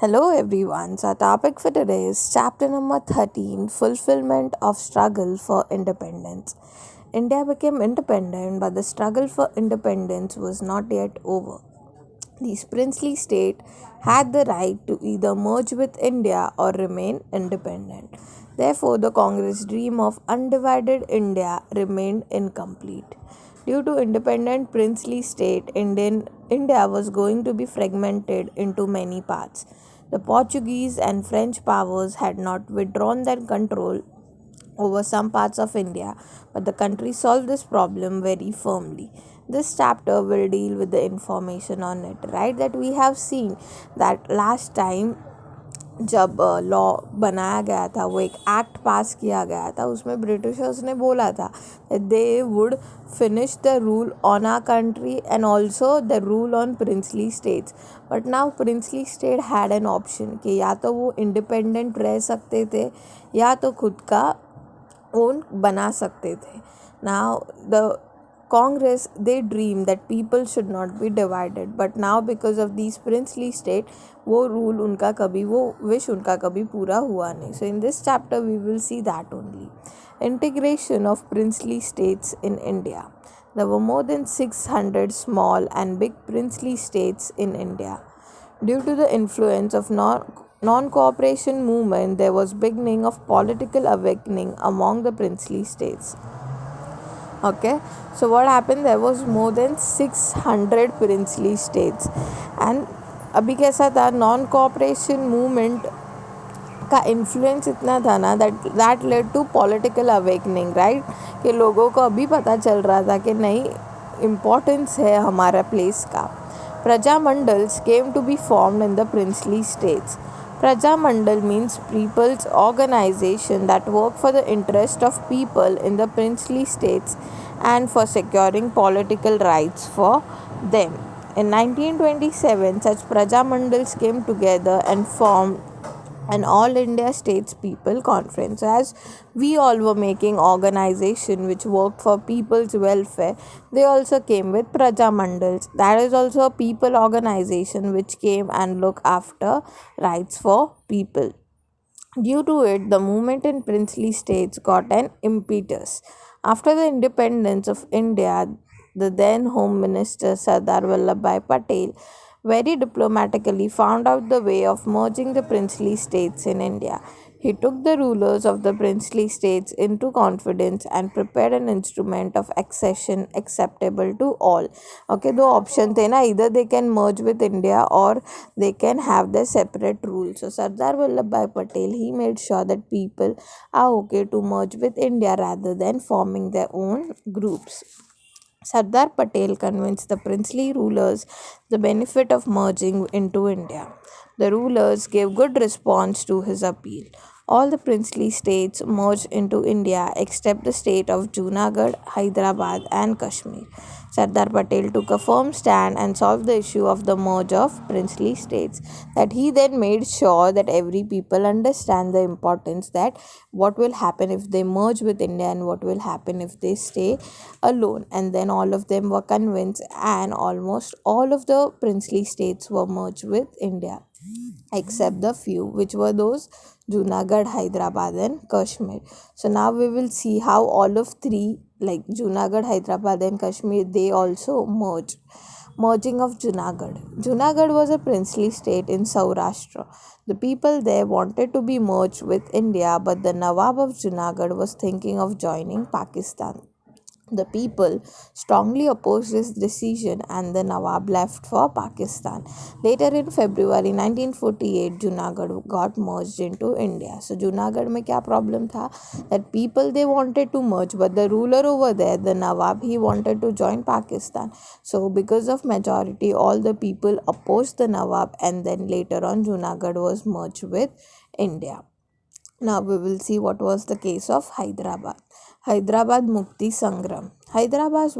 Hello everyone. So our topic for today is chapter number 13, Fulfillment of Struggle for Independence. India became independent, but the struggle for independence was not yet over. These princely state had the right to either merge with India or remain independent. Therefore, the Congress dream of undivided India remained incomplete. Due to independent princely state, India was going to be fragmented into many parts. The Portuguese and French powers had not withdrawn their control over some parts of India, but the country solved this problem very firmly. This chapter will deal with the information on it, right? That we have seen that last time जब law बनाया गया था, वो एक act पास किया गया था, उसमें ब्रिटिशर्स ने बोला था they would finish the rule on our country and also the rule on princely states. But now princely state had an option कि या तो वो इंडिपेंडेंट रह सकते थे या तो खुद का ओन बना सकते थे. Now the Congress, they dream that people should not be divided, but now because of these princely state, वो rule उनका कभी, वो wish उनका कभी पूरा हुआ नहीं. So in this chapter we will see that only. Integration of princely states in India. There were more than 600 small and big princely states in India. Due to the influence of non-cooperation movement, there was beginning of political awakening among the princely states. Okay, so what happened, there was more than 600 princely states and अभी कैसा था, non cooperation movement का influence इतना था ना that led to political awakening, right? कि लोगों को अभी पता चल रहा था कि नहीं, इम्पोर्टेंस है हमारा प्लेस का. Prajamandals came to be formed in the princely states. Prajamandal means people's organization that work for the interest of people in the princely states and for securing political rights for them. In 1927, such Prajamandals came together and formed an all India states people conference. As we all were making organization which worked for people's welfare, they also came with Praja Mandals. That is also a people organization which came and looked after rights for people. Due to it, the movement in princely states got an impetus. After the independence of India, the then Home Minister Sardar Vallabhbhai Patel very diplomatically found out the way of merging the princely states in India. He took the rulers of the princely states into confidence and prepared an instrument of accession acceptable to all. Okay, दो option थे ना, either they can merge with India or they can have their separate rules. So Sardar Vallabhbhai Patel, he made sure that people are okay to merge with India rather than forming their own groups. Sardar Patel convinced the princely rulers the benefit of merging into India. The rulers gave good response to his appeal. All the princely states merged into India except the state of Junagadh, Hyderabad and Kashmir. Sardar Patel took a firm stand and solved the issue of the merge of princely states. That he then made sure that every people understand the importance that what will happen if they merge with India and what will happen if they stay alone. And then all of them were convinced and almost all of the princely states were merged with India except the few, which were those Junagadh, Hyderabad and Kashmir. So now we will see how all of three, like Junagadh, Hyderabad and Kashmir, they also merged. Merging of Junagadh. Junagadh was a princely state in Saurashtra. The people there wanted to be merged with India, but the Nawab of Junagadh was thinking of joining Pakistan. The people strongly opposed this decision and the Nawab left for Pakistan. Later in February 1948, Junagadh got merged into India. So Junagadh में क्या problem था? That people they wanted to merge, but the ruler over there, the Nawab, he wanted to join Pakistan. So because of majority, all the people opposed the Nawab, and then later on Junagadh was merged with India. Now we will see what was the case of Hyderabad. Hyderabad Mukti Sangram. Hyderabad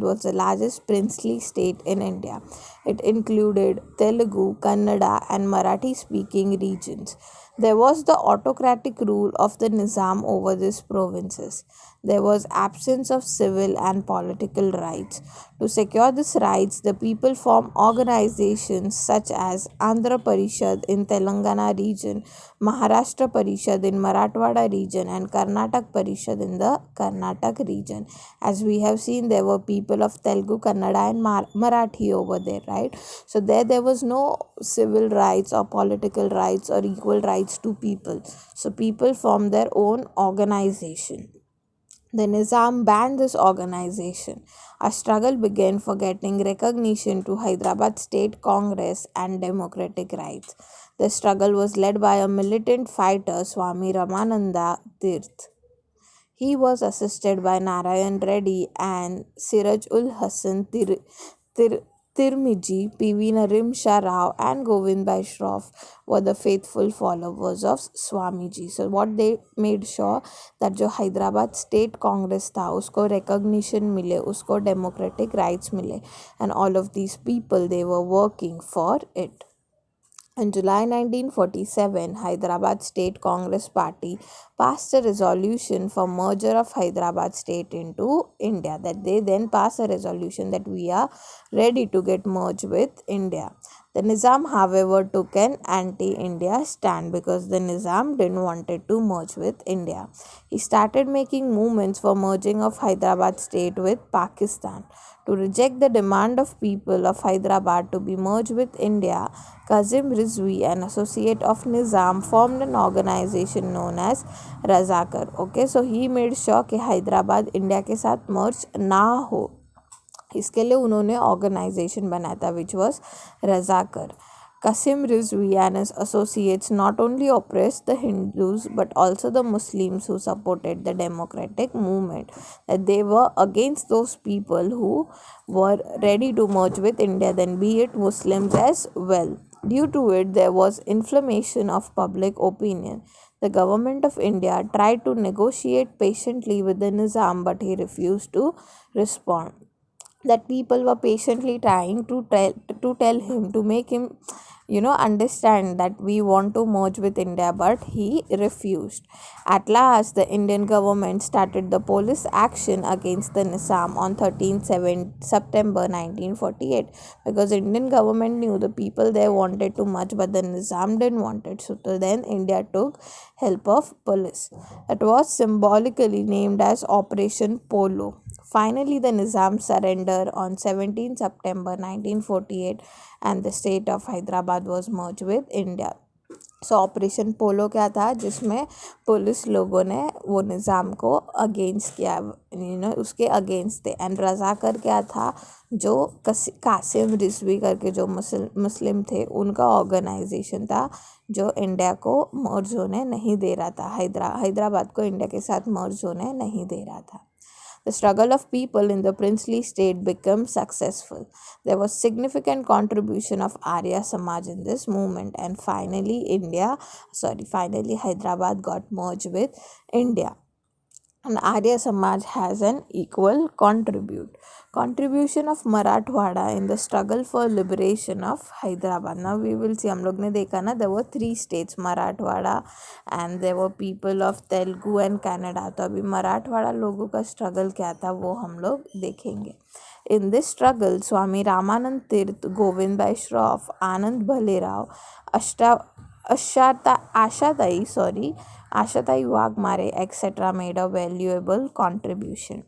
was the largest princely state in India. It included Telugu, Kannada, and Marathi speaking regions. There was the autocratic rule of the Nizam over these provinces. There was absence of civil and political rights. To secure these rights, the people formed organizations such as Andhra Parishad in Telangana region, Maharashtra Parishad in Marathwada region, and Karnataka Parishad in the Karnataka region. As we have seen, there were people of Telugu, Kannada, and Marathi over there, right? So there was no civil rights or political rights or equal rights to people. So people formed their own organization. The Nizam banned this organization. A struggle began for getting recognition to Hyderabad State Congress and democratic rights. The struggle was led by a militant fighter, Swami Ramananda Tirth. He was assisted by Narayan Reddy and Siraj ul Hassan Tir- Tirmidhi, P.V. Narimsha Rao, and Govind Bhai Shroff were the faithful followers of Swamiji. So what they made sure that जो Hyderabad state Congress था उसको recognition मिले, उसको democratic rights मिले, and all of these people they were working for it. In July 1947, Hyderabad State Congress Party passed a resolution for merger of Hyderabad State into India. That they then passed a resolution that we are ready to get merged with India. The Nizam, however, took an anti-India stand because the Nizam didn't wanted to merge with India. He started making movements for merging of Hyderabad state with Pakistan. To reject the demand of people of Hyderabad to be merged with India, Kazim Rizvi, an associate of Nizam, formed an organization known as Razakar. Okay, so he made sure कि Hyderabad India के साथ मर्ज ना हो. इसके लिए उन्होंने organisation बनाया था which was Razakar. Qasim Rizvi and his associates not only oppressed the Hindus but also the Muslims who supported the democratic movement. That they were against those people who were ready to merge with India, then be it Muslims as well. Due to it, there was inflammation of public opinion. The government of India tried to negotiate patiently with the Nizam, but he refused to respond. That people were patiently trying to tell him, to make him understand that we want to merge with India, but he refused. At last, the Indian government started the police action against the Nizam on 13th September 1948, because Indian government knew the people there wanted to merge, but the Nizam didn't want it. So then India took help of police. It was symbolically named as Operation Polo. Finally, the Nizam surrendered on 17 September 1948 and the state of Hyderabad was merged with India. सो Operation Polo क्या था, जिसमें police लोगों ने वो निज़ाम को against किया, उसके अगेंस्ट थे. एंड रज़ाकर क्या था, जो कासिम रिजवी करके जो मुस्लिम थे, उनका ऑर्गेनाइजेशन था जो इंडिया को मर्ज होने नहीं दे रहा था, हैदराबाद को इंडिया के साथ मर्ज होने नहीं दे रहा था. The struggle of people in the princely state became successful. There was significant contribution of Arya Samaj in this movement, and finally Hyderabad got merged with India. And Arya Samaj has an equal contribution of Marathwada in the struggle for liberation of Hyderabad. Now we will see, हम लोग ने देखा ना, there were 3 states, Marathwada, and there were people of Telugu and Kannada. तो अभी मराठवाड़ा लोगों का struggle क्या था वो हम लोग देखेंगे. In this struggle, Swami Ramanand Tirth, Govind Bhai Shroff, Anand Bhalerao, Ashatai Wagmare, etc. made a valuable contribution.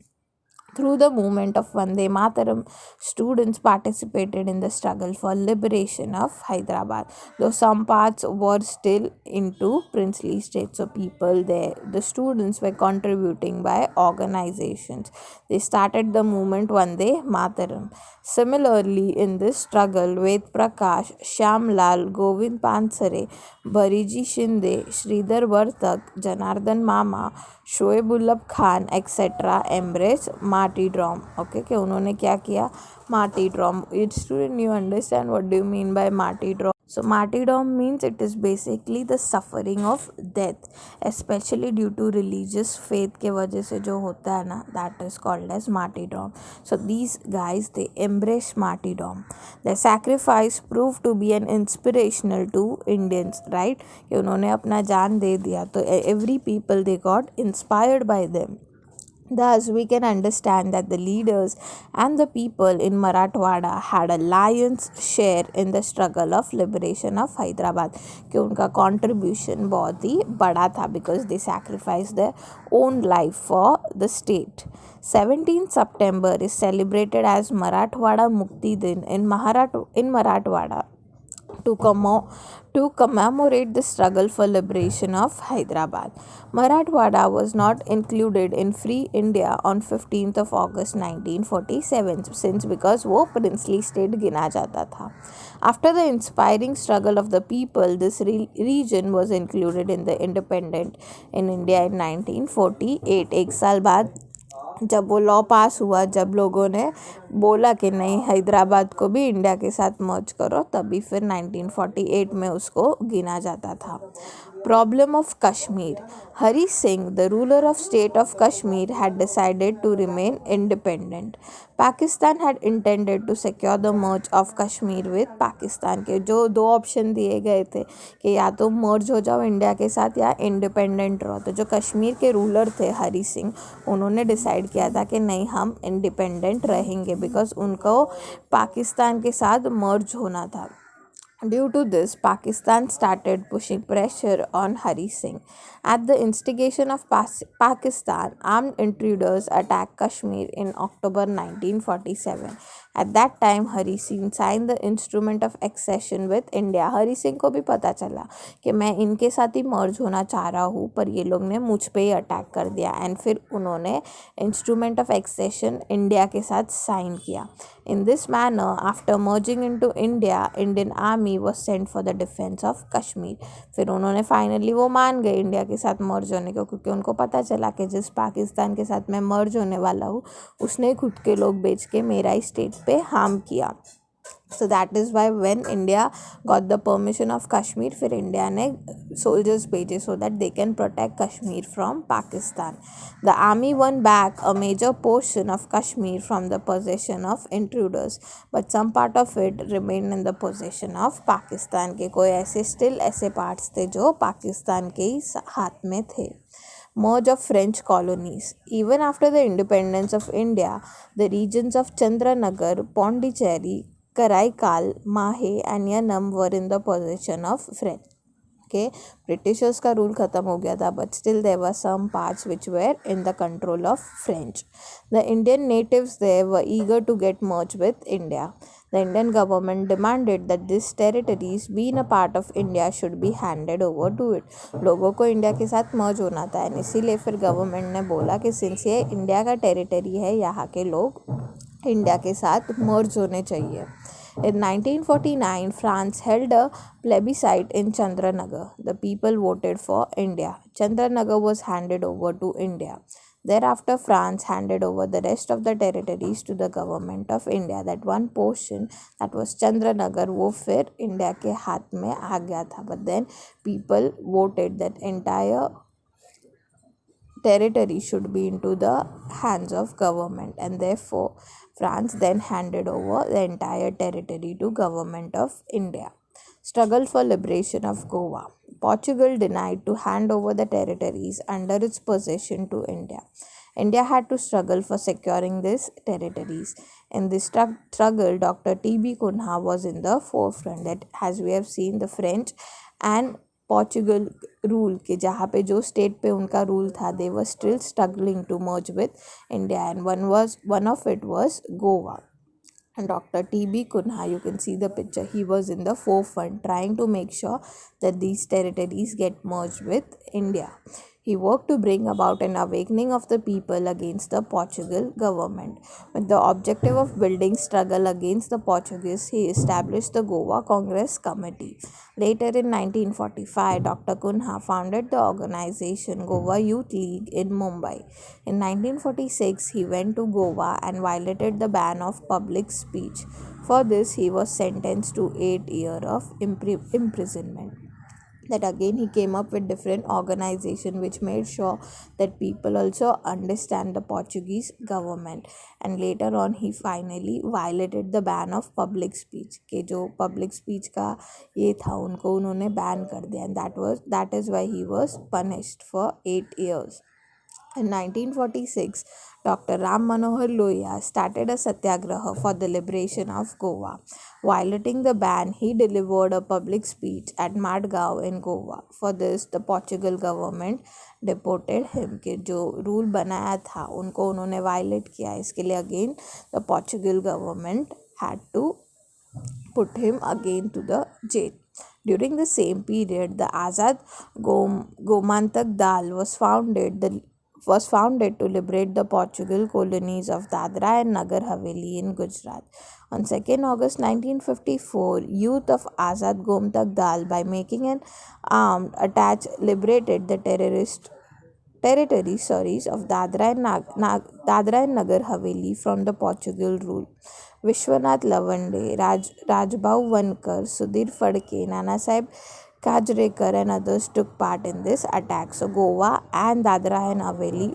Through the movement of Vande Mataram, students participated in the struggle for liberation of Hyderabad. Though some parts were still into princely states, so people there, the students were contributing by organizations. They started the movement Vande Mataram. Similarly, in this struggle, Ved Prakash, Shyam Lal, Govind Pansare, Bariji Shinde, Sridhar Vartak, Janardhan Mama, Shoaib Khan etcetera embrace martyrdom. Okay, कि उन्होंने क्या किया, martyrdom. Student, you understand what do you mean by martyrdom? So martyrdom means it is basically the suffering of death, especially due to religious faith के वजह से जो होता है ना, that is called as martyrdom. So these guys, they embrace martyrdom. Their sacrifice proved to be an inspirational to Indians, right? कि उन्होंने अपना जान दे दिया, तो every people they got inspired by them. Thus, we can understand that the leaders and the people in Marathwada had a lion's share in the struggle of liberation of Hyderabad. कि उनका contribution बहुत ही बड़ा था because they sacrificed their own life for the state. 17th September is celebrated as Marathwada Mukti Din in Marathwada to commemorate the struggle for liberation of Hyderabad. Marathwada was not included in Free India on 15th of August 1947 since because वो princely state गिना जाता था. After the inspiring struggle of the people, this region was included in the independent in India in 1948. एक साल बाद जब वो law पास हुआ, जब लोगों ने बोला कि नहीं हैदराबाद को भी इंडिया के साथ मर्ज करो, तभी फिर 1948 में उसको गिना जाता था. Problem of Kashmir. Hari Singh, the ruler of state of Kashmir, had decided to remain independent. Pakistan had intended to secure the merge of Kashmir with Pakistan. के जो दो ऑप्शन दिए गए थे कि या तो मर्ज हो जाओ इंडिया के साथ या इंडिपेंडेंट रहो, तो जो कश्मीर के रूलर थे हरी सिंह, उन्होंने डिसाइड किया था कि नहीं हम इंडिपेंडेंट रहेंगे बिकॉज उनको पाकिस्तान के साथ मर्ज होना था. Due to this, Pakistan started pushing pressure on Hari Singh. At the instigation of Pakistan, armed intruders attacked Kashmir in October 1947. At that time, Hari Singh signed the instrument of accession with India. Hari Singh को भी पता चला कि मैं इनके साथ ही मर्ज होना चाह रहा हूँ, पर ये लोग ने मुझ पे ही अटैक कर दिया, एंड फिर उन्होंने इंस्ट्रूमेंट ऑफ एक्सेशन इंडिया के साथ साइन किया. In this manner, after merging into India, Indian army was sent for the defense of Kashmir. फिर उन्होंने फाइनली वो मान गए इंडिया के साथ मर्ज होने को, क्योंकि उनको पता चला कि जिस पाकिस्तान के साथ मैं मर्ज होने वाला हूँ उसने खुद के लोग बेच के मेरा ही स्टेट पे हार्म किया. So that is why when India got the permission of Kashmir, फिर इंडिया ने soldiers भेजे so that they can protect Kashmir from Pakistan. The army won back a major portion of Kashmir from the possession of intruders, but some part of it remained in the possession of Pakistan. के कोई ऐसे still ऐसे parts थे जो पाकिस्तान के ही हाथ में थे. Merge of French colonies. Even after the independence of India, the regions of Chandranagar, Pondicherry, Karaikal, Mahe and Yanam were in the possession of French. Okay, Britishers का रूल ख़त्म हो गया था, but still there were some parts which were in the control of French. The Indian natives there were eager to get merged with India. The Indian government demanded that these territories, being a part of India, should be handed over to it. लोगों को India के साथ मर्ज होना था, and इसीलिए फिर government ने बोला कि सिंस ये इंडिया का टेरिटरी है, यहाँ के लोग इंडिया के साथ मर्ज होने चाहिए. In 1949, France held a plebiscite in Chandranagar. The people voted for India. Chandranagar was handed over to India. Thereafter, France handed over the rest of the territories to the government of India. That one portion that was Chandranagar, वो फिर India के हाथ में आ गया था. But then people voted that entire territory should be into the hands of government, and therefore France then handed over the entire territory to government of India. Struggle for liberation of Goa. Portugal denied to hand over the territories under its possession to India. India had to struggle for securing these territories. In this struggle, Dr. T.B. Kunha was in the forefront. That, as we have seen, the French and Portugal rule के जहाँ पे जो state पे उनका rule था, they were still struggling to merge with India, and one of it was Goa. And Dr. T.B. Kunha, you can see the picture, he was in the forefront trying to make sure that these territories get merged with India. He worked to bring about an awakening of the people against the Portugal government. With the objective of building struggle against the Portuguese, he established the Goa Congress Committee. Later in 1945, Dr. Kunha founded the organization Goa Youth League in Mumbai. In 1946, he went to Goa and violated the ban of public speech. For this, he was sentenced to 8 years of imprisonment. That again he came up with different organization which made sure that people also understand the Portuguese government, and later on he finally violated the ban of public speech के जो public speech का ये था उनको उन्होंने ban कर दिया, and that is why he was punished for 8 years. In 1946, Dr. Ram Manohar Lohia started a satyagraha for the liberation of Goa. Violating the ban, he delivered a public speech at Madgaon in Goa. For this, the Portugal government deported him. कि जो rule बनाया था उनको उन्होंने violet किया, इसके लिए again the Portugal government had to put him again to the jail. During the same period, the Azad Gomantak Dal was founded to liberate the Portugal colonies of Dadra and Nagar Haveli in Gujarat. On 2nd August 1954, youth of Azad Gomtak Dal, by making an armed attack, liberated the territories of Dadra and Nagar Haveli from the Portugal rule. Vishwanath Lavande, Rajbhau Vankar, Sudhir Phadke, Nana Sahib Kajrekar and others took part in this attack. So Goa and Dadra and Haveli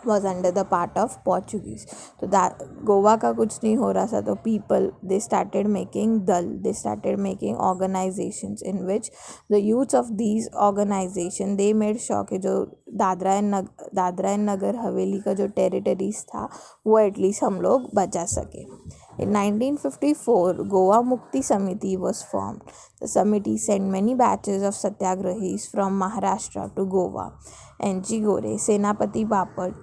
was under the part of Portuguese. So that Goa का कुछ नहीं हो रहा था, तो people they started making they started making organizations in which the youths of these organization they made sure कि जो Dadra and Nagar Haveli का जो टेरिटरीज था वो एटलीस्ट हम लोग बचा सके. In 1954, Goa Mukti Samiti was formed. The Samiti sent many batches of satyagrahis from Maharashtra to Goa. N.G. Gore, Senapati Bapad,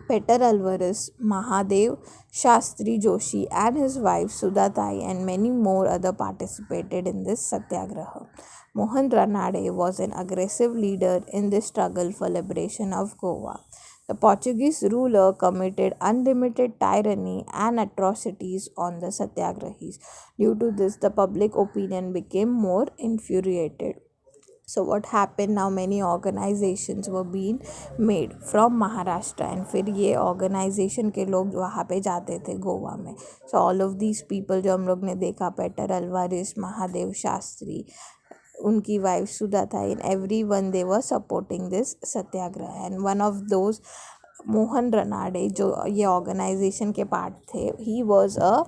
Peter Alvarez, Mahadev Shastri Joshi and his wife Sudhatai and many more other participated in this satyagraha. Mohan Ranade was an aggressive leader in the struggle for liberation of Goa. The Portuguese ruler committed unlimited tyranny and atrocities on the satyagrahis. Due to this, the public opinion became more infuriated. So what happened now, many organizations were being made from Maharashtra and फिर ये organization के लोग वहाँ पे जाते थे गोवा में. So all of these people जो हम लोग ने देखा, पेटर अल्वारिस, महादेव शास्त्री, उनकी वाइफ सुधा था, and everyone they were supporting this satyagraha. And one of those Mohan Ranade जो ये organization के part थे, he was a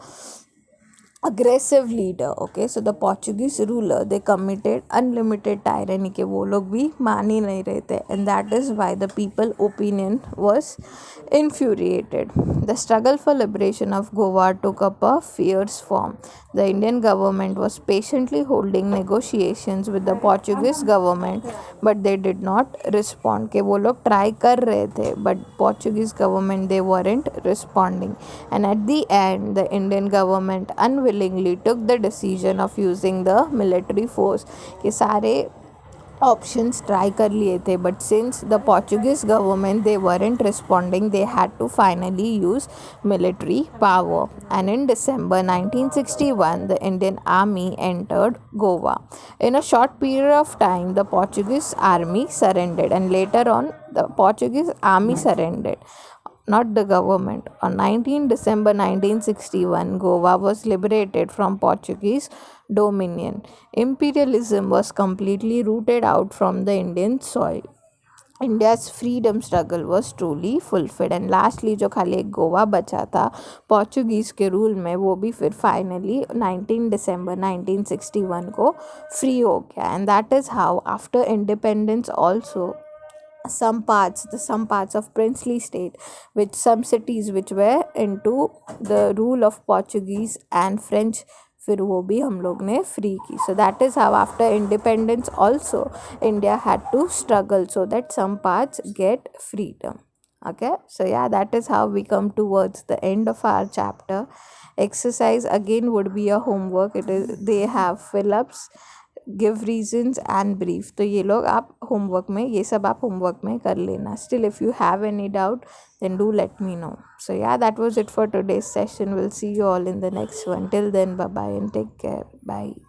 aggressive leader. Okay, so the Portuguese ruler they committed unlimited tyranny के वो लोग भी मान ही नहीं रहे थे, and that is why the people opinion was infuriated. The struggle for liberation of Goa took up a fierce form. The Indian government was patiently holding negotiations with the Portuguese government, but they did not respond. कि वो लोग try कर रहे थे, but Portuguese government they weren't responding, and at the end the Indian government unwillingly took the decision of using the military force. कि सारे options try कर लिए थे, but since the Portuguese government they weren't responding, they had to finally use military power. And in December 1961, the Indian army entered Goa. In a short period of time, the Portuguese army surrendered, and later on the Portuguese army surrendered, not the government. On 19 December 1961, Goa was liberated from Portuguese dominion. Imperialism was completely rooted out from the Indian soil. India's freedom struggle was truly fulfilled. And lastly जो खाली एक गोवा बचा था Portuguese के rule में, वो भी फिर फाइनली 19 December 1961 को फ्री हो गया. And that is how after independence also some parts of princely state, which some cities which were into the rule of Portuguese and French, फिर वो भी हम लोग ने फ्री की. So that is how after independence also India had to struggle so that some parts get freedom. Okay, so yeah, that is how we come towards the end of our chapter. Exercise again would be a homework. They have fill-ups, give reasons and brief. तो ये लोग आप homework में, ये सब आप homework में कर लेना. Still, if you have any doubt, then do let me know. So yeah, that was it for today's session. We'll see you all in the next one. Till then, bye bye and take care. Bye.